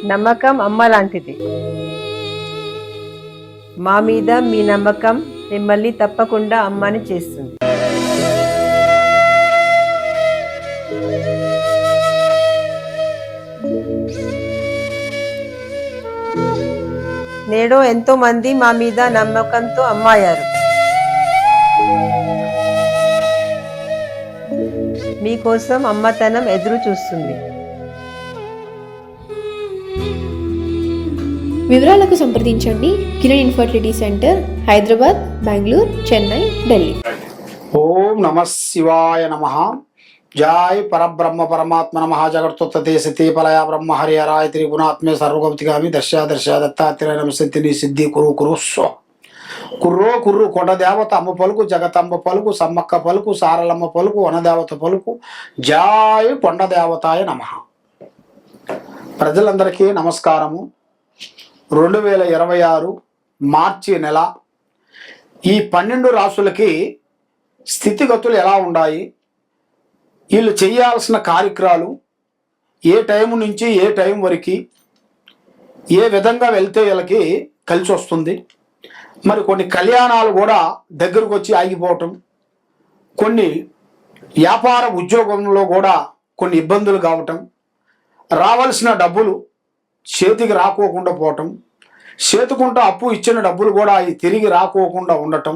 నమ్మకం అమ్మ లాంటిది. మా మీద మీ నమ్మకం మిమ్మల్ని తప్పకుండా అమ్మని చేస్తుంది. నేడు ఎంతో మంది మా మీద నమ్మకంతో అమ్మాయారు. మీకోసం అమ్మతనం ఎదురు చూస్తుంది. వివరాలకు సంప్రదించండి. Kiran infertility centre, Hyderabad, Bengaluru, Chennai, Delhi. ఓం నమ శివాయ నమ. జై పరబ్రహ్మ పరమాత్మ నమ. జగత్తుత్తే సతీ పలయ బ్రహ్మ హరి హరాయ త్రిగుణాత్మే సర్వగతిగామి దర్శ దత్తాత్రేయ నమసిద్ధిని సిద్ధి కురు కురు స్వ కుర్రో కుర్రు కొండ దేవత అమ్మ పలుకు, జగతమ్మ పలుకు, సమ్మక్క పలుకు, సారలమ్మ పలుకు, వనదేవత పలుకు. జై కొండ దేవతాయ నమ. ప్రజలందరికీ నమస్కారము. 2026 మార్చి నెల ఈ 12 రాసులకి స్థితిగతులు ఎలా ఉన్నాయి, వీళ్ళు చేయాల్సిన కార్యక్రమాలు ఏ టైం నుంచి ఏ టైం వరకు ఏ విధంగా వెళ్తే వీళ్ళకి కలిసి వస్తుంది, మరి కొన్ని కళ్యాణాలు కూడా దగ్గరకు వచ్చి ఆగిపోవటం, కొన్ని వ్యాపార ఉద్యోగంలో కూడా కొన్ని ఇబ్బందులు కావటం, రావాల్సిన డబ్బులు చేతికి రాకోకుండా పోవటం, చేతుకుంటూ అప్పు ఇచ్చిన డబ్బులు కూడా తిరిగి రాకోకుండా ఉండటం,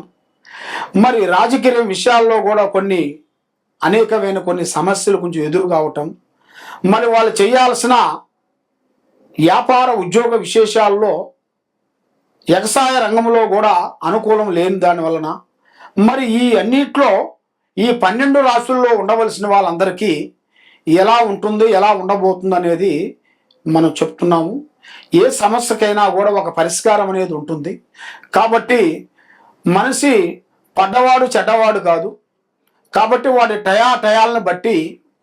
మరి రాజకీయ విషయాల్లో కూడా కొన్ని అనేకమైన కొన్ని సమస్యలు కొంచెం ఎదురు కావటం, మరి వాళ్ళు చేయాల్సిన వ్యాపార ఉద్యోగ విశేషాల్లో వ్యవసాయ రంగంలో కూడా అనుకూలం లేని దాని వలన, మరి ఈ అన్నిట్లో ఈ 12 రాసుల్లో ఉండవలసిన వాళ్ళందరికీ ఎలా ఉంటుంది, ఎలా ఉండబోతుంది అనేది మనం చెప్తున్నాము. ఏ సమస్యకైనా కూడా ఒక పరిష్కారం అనేది ఉంటుంది. కాబట్టి మనిషి పడ్డవాడు చెడ్డవాడు కాదు. కాబట్టి వాడి టయాలను బట్టి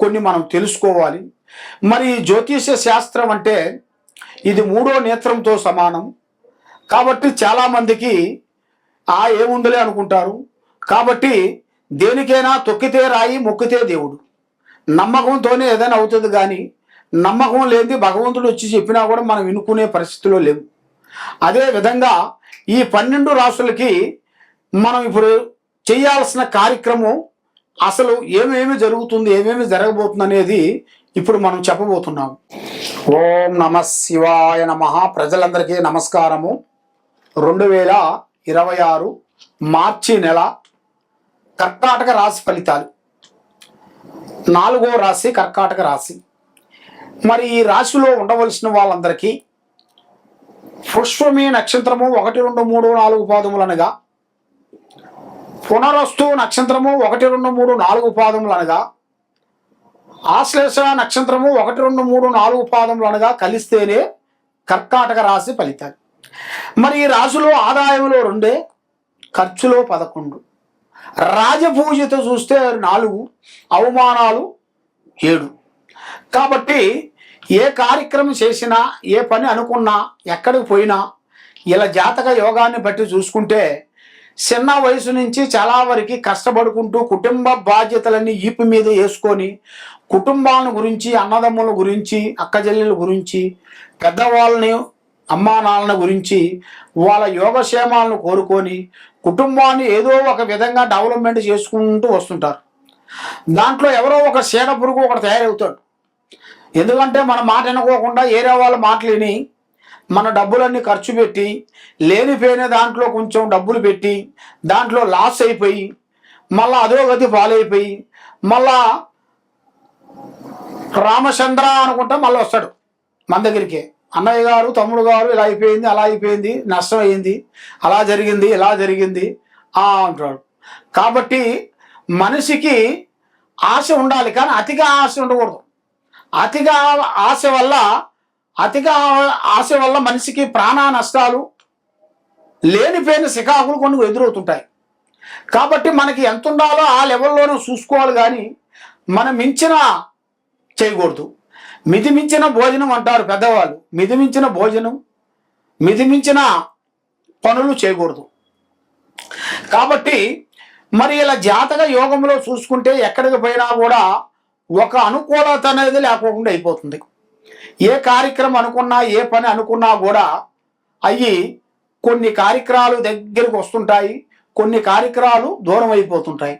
కొన్ని మనం తెలుసుకోవాలి. మరి జ్యోతిష శాస్త్రం అంటే ఇది 3వ నేత్రంతో సమానం. కాబట్టి చాలామందికి ఏముందిలే అనుకుంటారు. కాబట్టి దేనికైనా తొక్కితే రాయి, మొక్కితే దేవుడు, నమ్మకంతోనే ఏదైనా అవుతుంది. కానీ నమ్మకం లేనిది భగవంతుడు వచ్చి చెప్పినా కూడా మనం వినుకునే పరిస్థితిలో లేవు. అదే విధంగా ఈ 12 రాసులకి మనం ఇప్పుడు చేయాల్సిన కార్యక్రమం అసలు ఏమేమి జరుగుతుంది, ఏమేమి జరగబోతుంది అనేది ఇప్పుడు మనం చెప్పబోతున్నాము. ఓం నమ శివాయ నమ. ప్రజలందరికీ నమస్కారము. 2026 మార్చి నెల కర్కాటక రాశి ఫలితాలు. 4వ రాశి కర్కాటక రాశి. మరి ఈ రాశిలో ఉండవలసిన వాళ్ళందరికీ పుష్పమి నక్షత్రము 1, 2, 3, 4 పాదములు అనగా, పునరస్తు నక్షత్రము 1, 2, 3, 4 పాదములు అనగా, ఆశ్లేష నక్షత్రము 1, 2, 3, 4 పాదములు అనగా కలిస్తేనే కర్కాటక రాశి ఫలితాలు. మరి ఈ రాశిలో ఆదాయంలో 2, ఖర్చులో 11, రాజపూజతో చూస్తే 4, అవమానాలు 7. కాబట్టి ఏ కార్యక్రమం చేసినా, ఏ పని అనుకున్నా, ఎక్కడికి పోయినా ఇలా జాతక యోగాన్ని బట్టి చూసుకుంటే చిన్న వయసు నుంచి చాలా వరకు కష్టపడుకుంటూ కుటుంబ బాధ్యతలన్నీ ఈపు మీద వేసుకొని కుటుంబాల గురించి, అన్నదమ్ముల గురించి, అక్కచెల్లెల గురించి, పెద్దవాళ్ళని, అమ్మా నాన్నల గురించి, వాళ్ళ యోగక్షేమాలను కోరుకొని కుటుంబాన్ని ఏదో ఒక విధంగా డెవలప్మెంట్ చేసుకుంటూ వస్తుంటారు. దాంట్లో ఎవరో ఒక చీడ పురుగు ఒకటి తయారవుతాడు. ఎందుకంటే మన మాట వినుకోకుండా ఏరే వాళ్ళ మాటలు విని మన డబ్బులన్నీ ఖర్చు పెట్టి లేనిపోయిన దాంట్లో కొంచెం డబ్బులు పెట్టి దాంట్లో లాస్ అయిపోయి మళ్ళీ అధోగతి పాలైపోయి మళ్ళా రామచంద్ర అనుకుంటా మళ్ళీ వస్తాడు మన దగ్గరికి. అన్నయ్య గారు, తమ్ముడు గారు, ఇలా అయిపోయింది, అలా అయిపోయింది, నష్టం అయింది, అలా జరిగింది, ఇలా జరిగింది అంటాడు. కాబట్టి మనిషికి ఆశ ఉండాలి, కానీ అతిగా ఆశ ఉండకూడదు. అతిగా ఆశ వల్ల మనిషికి ప్రాణ నష్టాలు, లేనిపోయిన సికాకులు కొన్ని ఎదురవుతుంటాయి. కాబట్టి మనకి ఎంత ఉండాలో ఆ లెవెల్లోనే చూసుకోవాలి, కానీ మనం మించిన చేయకూడదు. మితిమించిన భోజనం అంటారు పెద్దవాళ్ళు. మితిమించిన భోజనం, మితిమించిన పనులు చేయకూడదు. కాబట్టి మరి ఇలా జాతక యోగంలో చూసుకుంటే ఎక్కడికి పోయినా కూడా ఒక అనుకూలత అనేది లేకుండా అయిపోతుంది. ఏ కార్యక్రమం అనుకున్నా, ఏ పని అనుకున్నా కూడా అవి కొన్ని కార్యక్రమాలు దగ్గరికి వస్తుంటాయి, కొన్ని కార్యక్రమాలు దూరం అయిపోతుంటాయి.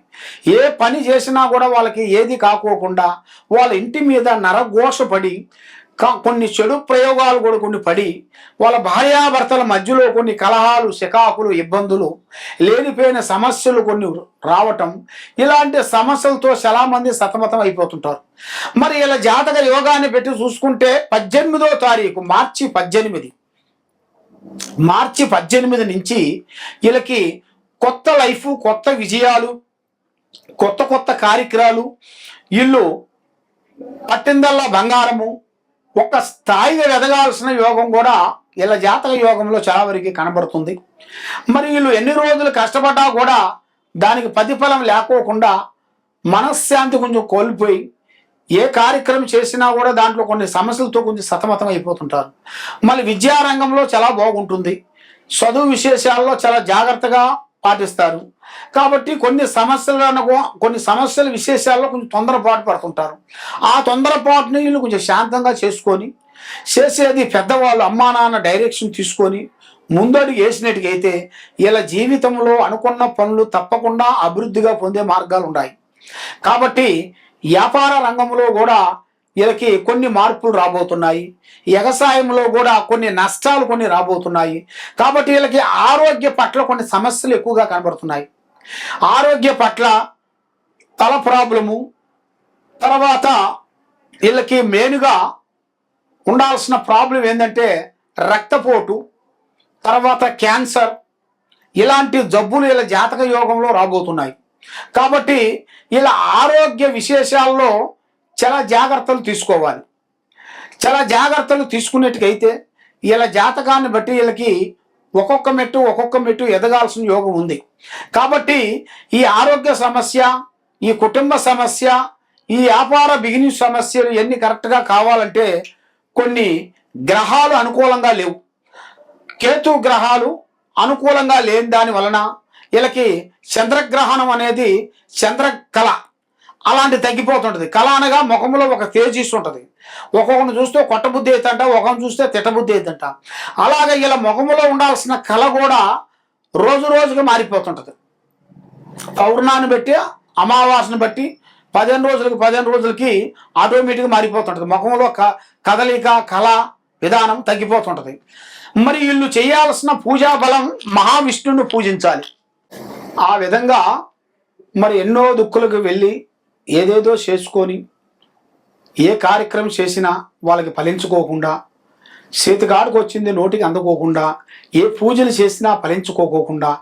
ఏ పని చేసినా కూడా వాళ్ళకి ఏది కాకోకుండా వాళ్ళ ఇంటి మీద నరఘోషపడి కొన్ని చెడు ప్రయోగాలు కూడా కొన్ని పడి వాళ్ళ భార్యాభర్తల మధ్యలో కొన్ని కలహాలు, చికాకులు, ఇబ్బందులు, లేనిపోయిన సమస్యలు కొన్ని రావటం, ఇలాంటి సమస్యలతో చాలా మంది సతమతం అయిపోతుంటారు. మరి ఇలా జాతక యోగాన్ని పెట్టి చూసుకుంటే 18వ తారీఖు మార్చి 18 నుంచి వీళ్ళకి కొత్త లైఫ్, కొత్త విజయాలు, కొత్త కొత్త కార్యక్రమాలు, వీళ్ళు పట్టిందల్లా బంగారము, ఒక స్థాయిగా ఎదగాల్సిన యోగం కూడా ఇలా జాతక యోగంలో చాలా వరకు కనబడుతుంది. మరి వీళ్ళు ఎన్ని రోజులు కష్టపడ్డా కూడా దానికి ప్రతిఫలం లేకోకుండా మనశ్శాంతి కొంచెం కోల్పోయి ఏ కార్యక్రమం చేసినా కూడా దాంట్లో కొన్ని సమస్యలతో కొంచెం సతమతం అయిపోతుంటారు. మళ్ళీ విద్యారంగంలో చాలా బాగుంటుంది, చదువు విశేషాల్లో చాలా జాగ్రత్తగా పాటిస్తారు. కాబట్టి కొన్ని సమస్యల విశేషాల్లో కొంచెం తొందరపాటు పడుతుంటారు. ఆ తొందరపాటుని వీళ్ళు కొంచెం శాంతంగా చేసుకొని చేసేది పెద్దవాళ్ళు అమ్మా నాన్న డైరెక్షన్ తీసుకొని ముందడుగు వేసినట్టుగైతే ఇలా జీవితంలో అనుకున్న పనులు తప్పకుండా అభివృద్ధిగా పొందే మార్గాలు ఉన్నాయి. కాబట్టి వ్యాపార రంగంలో కూడా వీళ్ళకి కొన్ని మార్పులు రాబోతున్నాయి. వ్యవసాయంలో కూడా కొన్ని నష్టాలు కొన్ని రాబోతున్నాయి. కాబట్టి వీళ్ళకి ఆరోగ్య పట్ల కొన్ని సమస్యలు ఎక్కువగా కనబడుతున్నాయి. ఆరోగ్య పట్ల తల ప్రాబ్లము, తర్వాత వీళ్ళకి మెయిన్గా ఉండాల్సిన ప్రాబ్లం ఏంటంటే రక్తపోటు, తర్వాత క్యాన్సర్, ఇలాంటి జబ్బులు వీళ్ళ జాతక యోగంలో రాబోతున్నాయి. కాబట్టి ఇలా ఆరోగ్య విశేషాల్లో చాలా జాగ్రత్తలు తీసుకోవాలి. చాలా జాగ్రత్తలు తీసుకునేట్టుకైతే వీళ్ళ జాతకాన్ని బట్టి వీళ్ళకి ఒక్కొక్క మెట్టు ఎదగాల్సిన యోగం ఉంది. కాబట్టి ఈ ఆరోగ్య సమస్య, ఈ కుటుంబ సమస్య, ఈ వ్యాపార బిజినెస్ సమస్యలు ఎన్ని కరెక్ట్గా కావాలంటే కొన్ని గ్రహాలు అనుకూలంగా లేవు. కేతు గ్రహాలు అనుకూలంగా లేని దాని వలన వీళ్ళకి చంద్రగ్రహణం అనేది చంద్రకళ అలాంటి తగ్గిపోతుంటుంది. కళ అనగా ముఖంలో ఒక తేజీస్ ఉంటుంది. ఒక్కొక్కరిని చూస్తే కొట్టబుద్ధి అవుతుంట, ఒకరిని చూస్తే తిట్టబుద్ధి అవుతుంట. అలాగే ఇలా ముఖంలో ఉండాల్సిన కళ కూడా రోజు రోజుకి మారిపోతుంటుంది. పౌర్ణాన్ని బట్టి, అమావాస్యను బట్టి 15 రోజులకి ఆటోమేటిక్గా మారిపోతుంటుంది. ముఖంలో కదలిక, కళ విధానం తగ్గిపోతుంటుంది. మరి వీళ్ళు చేయాల్సిన పూజా బలం మహావిష్ణువుని పూజించాలి. ఆ విధంగా మరి ఎన్నో దుక్కులకు వెళ్ళి ఏదేదో చేసుకొని ఏ కార్యక్రమం చేసినా వాళ్ళకి ఫలించుకోకుండా, చేతికాడికి వచ్చింది నోటికి అందుకోకుండా, ఏ పూజలు చేసినా ఫలించుకోకుండా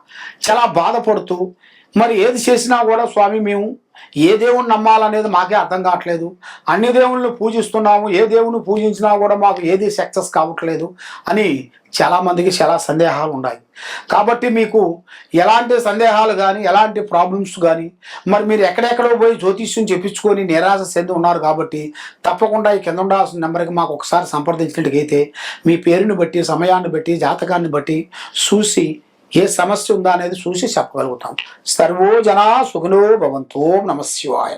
చాలా బాధపడుతూ మరి ఏది చేసినా కూడా స్వామి మేము ఏ దేవుణ్ణి నమ్మాలనేది మాకే అర్థం కావట్లేదు, అన్ని దేవుళ్ళని పూజిస్తున్నాము, ఏ దేవుని పూజించినా కూడా మాకు ఏది సక్సెస్ కావట్లేదు అని చాలామందికి చాలా సందేహాలు ఉన్నాయి. కాబట్టి మీకు ఎలాంటి సందేహాలు కానీ ఎలాంటి ప్రాబ్లమ్స్ కానీ మరి మీరు ఎక్కడెక్కడో పోయి జ్యోతిష్యం చెప్పించుకొని నిరాశ చెంది ఉన్నారు. కాబట్టి తప్పకుండా ఈ కింద ఉండాల్సిన నెంబర్కి మాకు ఒకసారి సంప్రదించినట్టుగైతే మీ పేరుని బట్టి, సమయాన్ని బట్టి, జాతకాన్ని బట్టి చూసి ఏ సమస్య ఉందా అనేది చూసి చెప్పగలుగుతాం. సర్వో జనా సుఖినో భవంతో. నమః శివాయ.